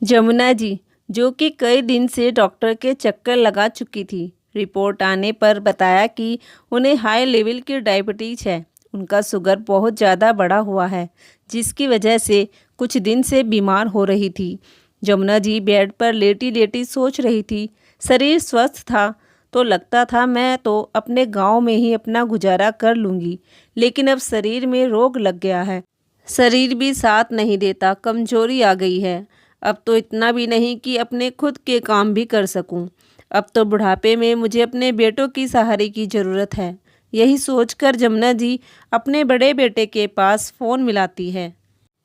जमुना जी, जो कि कई दिन से डॉक्टर के चक्कर लगा चुकी थी, रिपोर्ट आने पर बताया कि उन्हें हाई लेवल की डायबिटीज है। उनका शुगर बहुत ज़्यादा बढ़ा हुआ है, जिसकी वजह से कुछ दिन से बीमार हो रही थी। जमुना जी बेड पर लेटी लेटी सोच रही थी। शरीर स्वस्थ था तो लगता था मैं तो अपने गांव में ही अपना गुजारा कर लूँगी, लेकिन अब शरीर में रोग लग गया है। शरीर भी साथ नहीं देता, कमजोरी आ गई है। अब तो इतना भी नहीं कि अपने खुद के काम भी कर सकूं। अब तो बुढ़ापे में मुझे अपने बेटों की सहारे की ज़रूरत है। यही सोचकर जमुना जी अपने बड़े बेटे के पास फ़ोन मिलाती है।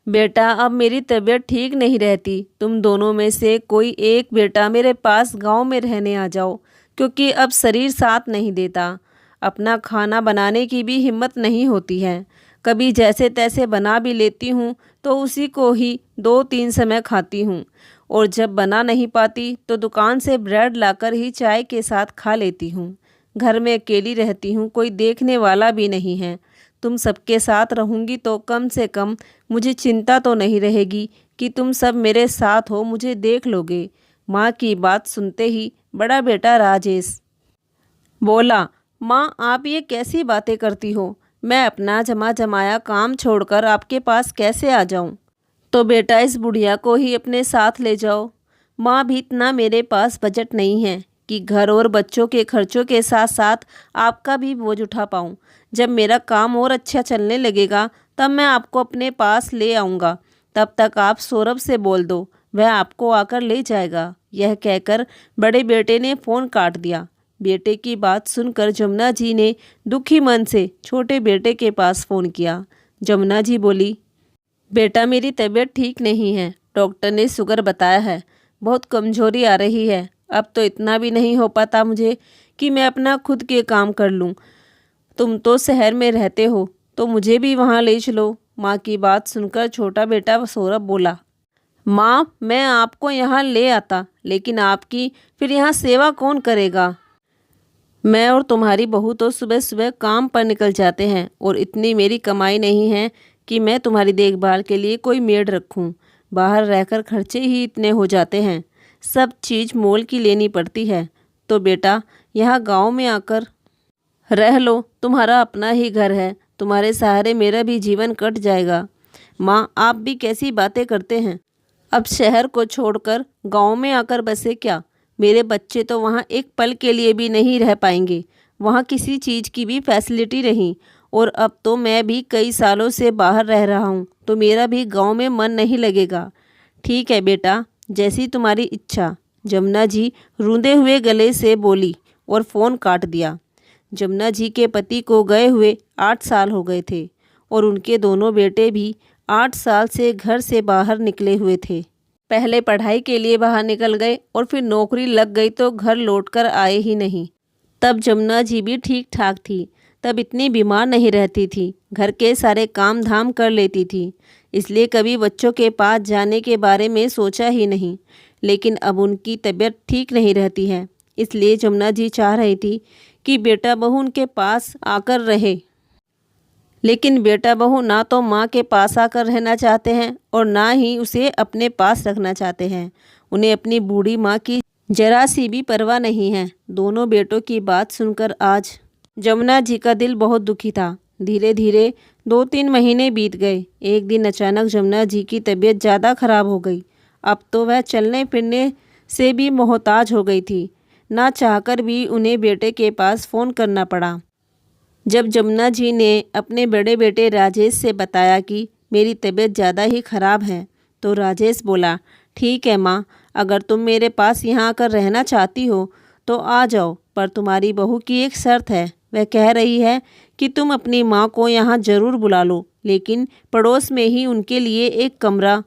बेटा, अब मेरी तबीयत ठीक नहीं रहती, तुम दोनों में से कोई एक बेटा मेरे पास गांव में रहने आ जाओ, क्योंकि अब शरीर साथ नहीं देता। अपना खाना बनाने की भी हिम्मत नहीं होती है। कभी जैसे तैसे बना भी लेती हूँ तो उसी को ही 2-3 समय खाती हूँ, और जब बना नहीं पाती तो दुकान से ब्रेड लाकर ही चाय के साथ खा लेती हूँ। घर में अकेली रहती हूँ, कोई देखने वाला भी नहीं है। तुम सबके साथ रहूँगी तो कम से कम मुझे चिंता तो नहीं रहेगी कि तुम सब मेरे साथ हो, मुझे देख लोगे। माँ की बात सुनते ही बड़ा बेटा राजेश बोला, माँ आप ये कैसी बातें करती हो? मैं अपना जमा जमाया काम छोड़कर आपके पास कैसे आ जाऊँ? तो बेटा इस बुढ़िया को ही अपने साथ ले जाओ। माँ भी इतना मेरे पास बजट नहीं है कि घर और बच्चों के खर्चों के साथ साथ आपका भी बोझ उठा पाऊँ। जब मेरा काम और अच्छा चलने लगेगा तब मैं आपको अपने पास ले आऊँगा। तब तक आप सौरभ से बोल दो, वह आपको आकर ले जाएगा। यह कहकर बड़े बेटे ने फ़ोन काट दिया। बेटे की बात सुनकर जमुना जी ने दुखी मन से छोटे बेटे के पास फ़ोन किया। जमुना जी बोली, बेटा मेरी तबीयत ठीक नहीं है, डॉक्टर ने शुगर बताया है, बहुत कमजोरी आ रही है। अब तो इतना भी नहीं हो पाता मुझे कि मैं अपना खुद के काम कर लूँ। तुम तो शहर में रहते हो तो मुझे भी वहाँ ले चलो। माँ की बात सुनकर छोटा बेटा सौरभ बोला, माँ मैं आपको यहाँ ले आता, लेकिन आपकी फिर यहाँ सेवा कौन करेगा? मैं और तुम्हारी बहू तो सुबह सुबह काम पर निकल जाते हैं, और इतनी मेरी कमाई नहीं है कि मैं तुम्हारी देखभाल के लिए कोई मेड रखूं। बाहर रहकर खर्चे ही इतने हो जाते हैं, सब चीज़ मोल की लेनी पड़ती है। तो बेटा यहाँ गांव में आकर रह लो, तुम्हारा अपना ही घर है, तुम्हारे सहारे मेरा भी जीवन कट जाएगा। माँ आप भी कैसी बातें करते हैं? अब शहर को छोड़कर गांव में आकर बसे क्या? मेरे बच्चे तो वहाँ एक पल के लिए भी नहीं रह पाएंगे। वहाँ किसी चीज़ की भी फैसिलिटी नहीं, और अब तो मैं भी कई सालों से बाहर रह रहा हूँ, तो मेरा भी गांव में मन नहीं लगेगा। ठीक है बेटा, जैसी तुम्हारी इच्छा, जमुना जी रूंधे हुए गले से बोली और फ़ोन काट दिया। जमुना जी के पति को गए हुए 8 साल हो गए थे, और उनके दोनों बेटे भी 8 साल से घर से बाहर निकले हुए थे। पहले पढ़ाई के लिए बाहर निकल गए और फिर नौकरी लग गई तो घर लौटकर आए ही नहीं। तब जमुना जी भी ठीक ठाक थी, तब इतनी बीमार नहीं रहती थी, घर के सारे काम धाम कर लेती थी, इसलिए कभी बच्चों के पास जाने के बारे में सोचा ही नहीं। लेकिन अब उनकी तबीयत ठीक नहीं रहती है, इसलिए जमुना जी चाह रही थी कि बेटा बहू उनके पास आकर रहे। लेकिन बेटा बहू ना तो माँ के पास आकर रहना चाहते हैं और ना ही उसे अपने पास रखना चाहते हैं। उन्हें अपनी बूढ़ी माँ की जरा सी भी परवाह नहीं है। दोनों बेटों की बात सुनकर आज जमुना जी का दिल बहुत दुखी था। धीरे धीरे 2-3 महीने बीत गए। एक दिन अचानक जमुना जी की तबीयत ज़्यादा खराब हो गई। अब तो वह चलने फिरने से भी मोहताज हो गई थी। ना चाहकर भी उन्हें बेटे के पास फ़ोन करना पड़ा। जब जमुना जी ने अपने बड़े बेटे राजेश से बताया कि मेरी तबीयत ज़्यादा ही ख़राब है, तो राजेश बोला, ठीक है माँ, अगर तुम मेरे पास यहाँ आकर रहना चाहती हो तो आ जाओ, पर तुम्हारी बहू की एक शर्त है। वह कह रही है कि तुम अपनी माँ को यहाँ ज़रूर बुला लो, लेकिन पड़ोस में ही उनके लिए एक कमरा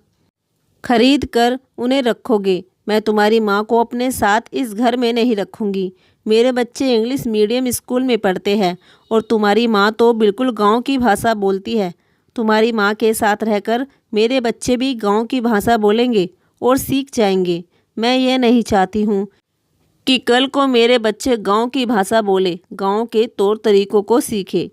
खरीद कर उन्हें रखोगे। मैं तुम्हारी माँ को अपने साथ इस घर में नहीं रखूँगी। मेरे बच्चे इंग्लिश मीडियम स्कूल में पढ़ते हैं, और तुम्हारी माँ तो बिल्कुल गांव की भाषा बोलती है। तुम्हारी माँ के साथ रहकर मेरे बच्चे भी गांव की भाषा बोलेंगे और सीख जाएंगे। मैं ये नहीं चाहती हूँ कि कल को मेरे बच्चे गांव की भाषा बोले, गांव के तौर तरीकों को सीखे।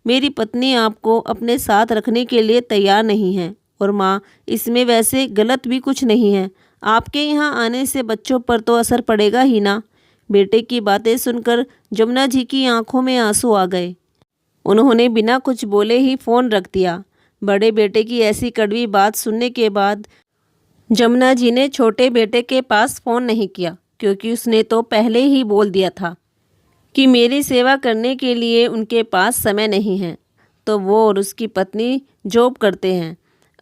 मेरी पत्नी आपको अपने साथ रखने के लिए तैयार नहीं है, और माँ इसमें वैसे गलत भी कुछ नहीं है। आपके यहाँ आने से बच्चों पर तो असर पड़ेगा ही ना। बेटे की बातें सुनकर जमुना जी की आंखों में आंसू आ गए। उन्होंने बिना कुछ बोले ही फ़ोन रख दिया। बड़े बेटे की ऐसी कड़वी बात सुनने के बाद जमुना जी ने छोटे बेटे के पास फ़ोन नहीं किया, क्योंकि उसने तो पहले ही बोल दिया था कि मेरी सेवा करने के लिए उनके पास समय नहीं है। तो वो और उसकी पत्नी जॉब करते हैं।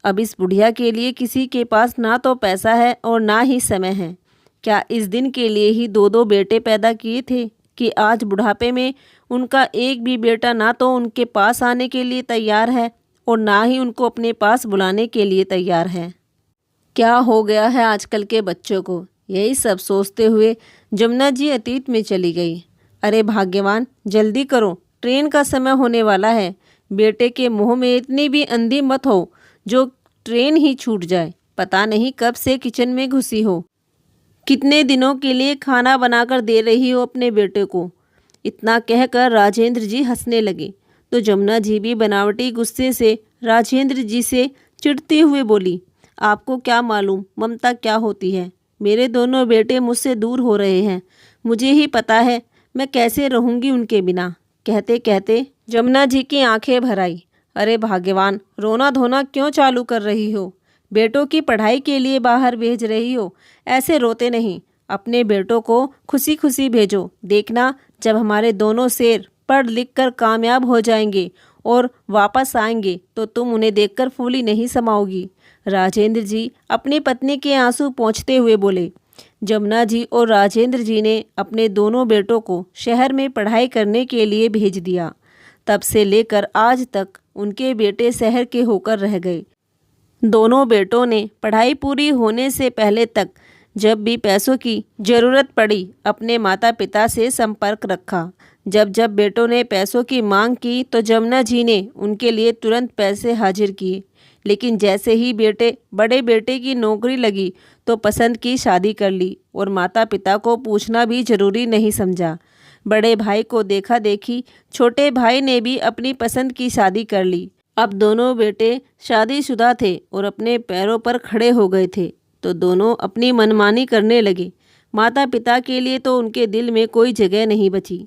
अब इस बुढ़िया के लिए किसी के पास ना तो पैसा है और ना ही समय है। क्या इस दिन के लिए ही दो दो बेटे पैदा किए थे कि आज बुढ़ापे में उनका एक भी बेटा ना तो उनके पास आने के लिए तैयार है और ना ही उनको अपने पास बुलाने के लिए तैयार है। क्या हो गया है आजकल के बच्चों को, यही सब सोचते हुए जमुना जी अतीत में चली गई। अरे भाग्यवान, जल्दी करो, ट्रेन का समय होने वाला है। बेटे के मुंह में इतनी भी अंधी मत हो जो ट्रेन ही छूट जाए। पता नहीं कब से किचन में घुसी हो, कितने दिनों के लिए खाना बनाकर दे रही हो अपने बेटे को। इतना कहकर राजेंद्र जी हंसने लगे तो जमुना जी भी बनावटी गुस्से से राजेंद्र जी से चिढ़ती हुए बोली, आपको क्या मालूम ममता क्या होती है। मेरे दोनों बेटे मुझसे दूर हो रहे हैं, मुझे ही पता है मैं कैसे रहूंगी उनके बिना। कहते कहते जमुना जी की आंखें भर आई। अरे भाग्यवान, रोना धोना क्यों चालू कर रही हो? बेटों की पढ़ाई के लिए बाहर भेज रही हो, ऐसे रोते नहीं। अपने बेटों को खुशी खुशी भेजो। देखना, जब हमारे दोनों शेर पढ़ लिख कर कामयाब हो जाएंगे और वापस आएंगे तो तुम उन्हें देखकर फूली नहीं समाओगी। राजेंद्र जी अपनी पत्नी के आंसू पोंछते हुए बोले। जमुना जी और राजेंद्र जी ने अपने दोनों बेटों को शहर में पढ़ाई करने के लिए भेज दिया। तब से लेकर आज तक उनके बेटे शहर के होकर रह गए। दोनों बेटों ने पढ़ाई पूरी होने से पहले तक जब भी पैसों की ज़रूरत पड़ी अपने माता पिता से संपर्क रखा। जब जब बेटों ने पैसों की मांग की तो जमुना जी ने उनके लिए तुरंत पैसे हाजिर किए। लेकिन जैसे ही बड़े बेटे की नौकरी लगी तो पसंद की शादी कर ली और माता पिता को पूछना भी जरूरी नहीं समझा। बड़े भाई को देखा देखी छोटे भाई ने भी अपनी पसंद की शादी कर ली। अब दोनों बेटे शादीशुदा थे और अपने पैरों पर खड़े हो गए थे तो दोनों अपनी मनमानी करने लगे। माता पिता के लिए तो उनके दिल में कोई जगह नहीं बची।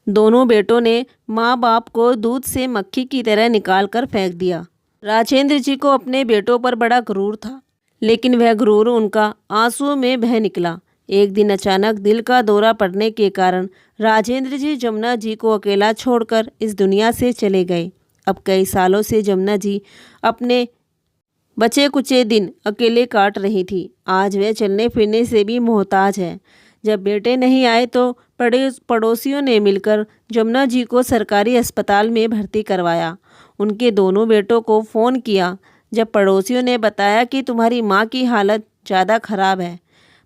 दोनों बेटों ने माँ बाप को दूध से मक्खी की तरह निकाल कर फेंक दिया। राजेंद्र जी को अपने बेटों पर बड़ा गुरूर था, लेकिन वह गुरूर उनका आंसू में बह निकला। एक दिन अचानक दिल का दौरा पड़ने के कारण राजेंद्र जी जमुना जी को अकेला छोड़कर इस दुनिया से चले गए। अब कई सालों से जमुना जी अपने बचे कुचे दिन अकेले काट रही थी। आज वह चलने फिरने से भी मोहताज है। जब बेटे नहीं आए तो पड़ोसियों ने मिलकर जमुना जी को सरकारी अस्पताल में भर्ती करवाया। उनके दोनों बेटों को फ़ोन किया। जब पड़ोसियों ने बताया कि तुम्हारी माँ की हालत ज़्यादा खराब है,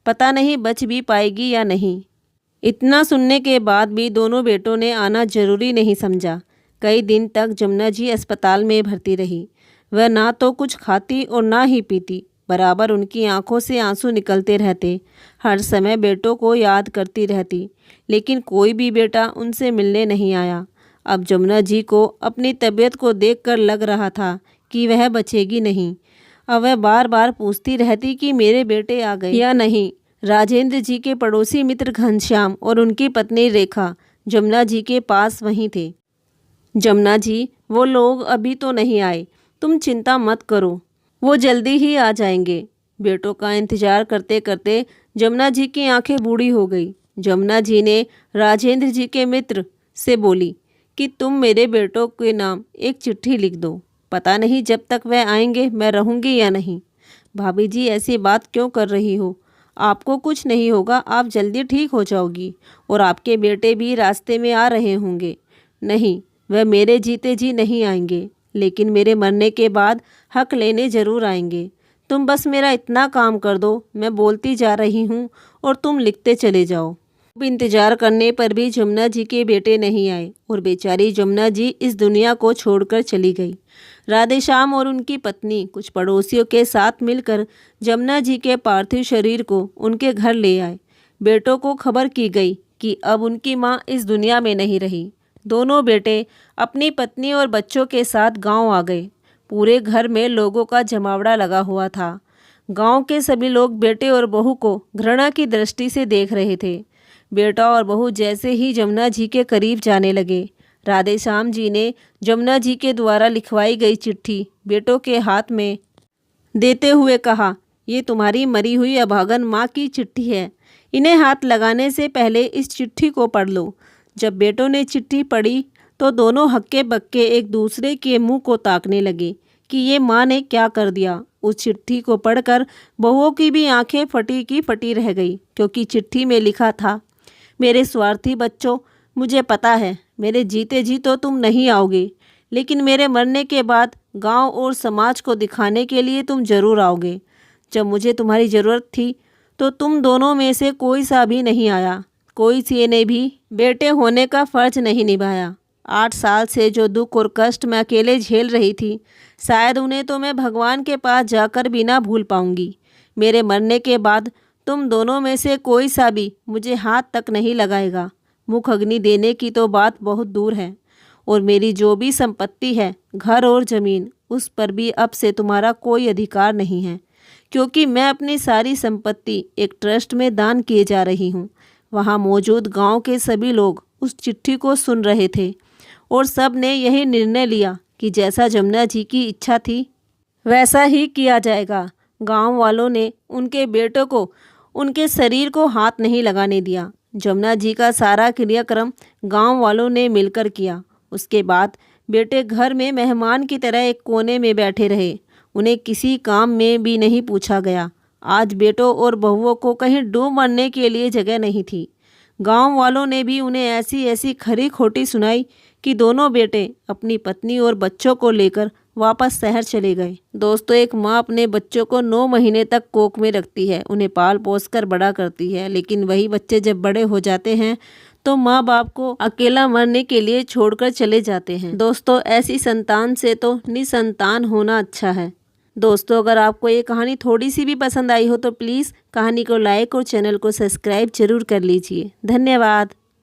पता नहीं बच भी पाएगी या नहीं। इतना सुनने के बाद भी दोनों बेटों ने आना जरूरी नहीं समझा। कई दिन तक जमुना जी अस्पताल में भर्ती रही। वह ना तो कुछ खाती और ना ही पीती। बराबर उनकी आंखों से आंसू निकलते रहते। हर समय बेटों को याद करती रहती, लेकिन कोई भी बेटा उनसे मिलने नहीं आया। अब जमुना जी को अपनी तबीयत को देखकर लग रहा था कि वह बचेगी नहीं। अब वह बार बार पूछती रहती कि मेरे बेटे आ गए या नहीं। राजेंद्र जी के पड़ोसी मित्र घनश्याम और उनकी पत्नी रेखा जमुना जी के पास वहीं थे। जमुना जी, वो लोग अभी तो नहीं आए, तुम चिंता मत करो, वो जल्दी ही आ जाएंगे। बेटों का इंतजार करते करते जमुना जी की आंखें बूढ़ी हो गई। जमुना जी ने राजेंद्र जी के मित्र से बोली कि तुम मेरे बेटों के नाम एक चिट्ठी लिख दो। पता नहीं जब तक वह आएंगे मैं रहूंगी या नहीं। भाभी जी, ऐसी बात क्यों कर रही हो? आपको कुछ नहीं होगा, आप जल्दी ठीक हो जाओगी और आपके बेटे भी रास्ते में आ रहे होंगे। नहीं, वह मेरे जीते जी नहीं आएंगे, लेकिन मेरे मरने के बाद हक लेने ज़रूर आएंगे। तुम बस मेरा इतना काम कर दो, मैं बोलती जा रही हूँ और तुम लिखते चले जाओ। अब इंतजार करने पर भी जमुना जी के बेटे नहीं आए और बेचारी जमुना जी इस दुनिया को छोड़कर चली गई। राधेश्याम और उनकी पत्नी कुछ पड़ोसियों के साथ मिलकर जमुना जी के पार्थिव शरीर को उनके घर ले आए। बेटों को खबर की गई कि अब उनकी माँ इस दुनिया में नहीं रही। दोनों बेटे अपनी पत्नी और बच्चों के साथ गांव आ गए। पूरे घर में लोगों का जमावड़ा लगा हुआ था। गांव के सभी लोग बेटे और बहू को घृणा की दृष्टि से देख रहे थे। बेटा और बहू जैसे ही जमुना जी के करीब जाने लगे, राधे श्याम जी ने जमुना जी के द्वारा लिखवाई गई चिट्ठी बेटों के हाथ में देते हुए कहा, ये तुम्हारी मरी हुई अभागन माँ की चिट्ठी है। इन्हें हाथ लगाने से पहले इस चिट्ठी को पढ़ लो। जब बेटों ने चिट्ठी पढ़ी तो दोनों हक्के बक्के एक दूसरे के मुंह को ताकने लगे कि ये माँ ने क्या कर दिया। उस चिट्ठी को पढ़कर बहुओं की भी आंखें फटी की फटी रह गई, क्योंकि चिट्ठी में लिखा था, मेरे स्वार्थी बच्चों, मुझे पता है मेरे जीते जी तो तुम नहीं आओगे, लेकिन मेरे मरने के बाद गांव और समाज को दिखाने के लिए तुम जरूर आओगे। जब मुझे तुम्हारी ज़रूरत थी तो तुम दोनों में से कोई सा भी नहीं आया। कोई सी ने भी बेटे होने का फ़र्ज नहीं निभाया। 8 साल से जो दुख और कष्ट मैं अकेले झेल रही थी, शायद उन्हें तो मैं भगवान के पास जाकर भी ना भूल पाऊंगी। मेरे मरने के बाद तुम दोनों में से कोई सा भी मुझे हाथ तक नहीं लगाएगा। मुख अग्नि देने की तो बात बहुत दूर है, और मेरी जो भी संपत्ति है, घर और ज़मीन, उस पर भी अब से तुम्हारा कोई अधिकार नहीं है, क्योंकि मैं अपनी सारी संपत्ति एक ट्रस्ट में दान किए जा रही हूँ। वहाँ मौजूद गांव के सभी लोग उस चिट्ठी को सुन रहे थे और सब ने यही निर्णय लिया कि जैसा जमुना जी की इच्छा थी वैसा ही किया जाएगा। गांव वालों ने उनके बेटों को उनके शरीर को हाथ नहीं लगाने दिया। जमुना जी का सारा क्रियाक्रम गांव वालों ने मिलकर किया। उसके बाद बेटे घर में मेहमान की तरह एक कोने में बैठे रहे। उन्हें किसी काम में भी नहीं पूछा गया। आज बेटों और बहुओं को कहीं डूब मरने के लिए जगह नहीं थी। गांव वालों ने भी उन्हें ऐसी ऐसी खरी खोटी सुनाई कि दोनों बेटे अपनी पत्नी और बच्चों को लेकर वापस शहर चले गए। दोस्तों, एक माँ अपने बच्चों को 9 महीने तक कोख में रखती है, उन्हें पाल पोस कर बड़ा करती है, लेकिन वही बच्चे जब बड़े हो जाते हैं तो माँ बाप को अकेला मरने के लिए छोड़कर चले जाते हैं। दोस्तों, ऐसी संतान से तो निसंतान होना अच्छा है। दोस्तों, अगर आपको ये कहानी थोड़ी सी भी पसंद आई हो तो प्लीज़ कहानी को लाइक और चैनल को सब्सक्राइब जरूर कर लीजिए। धन्यवाद।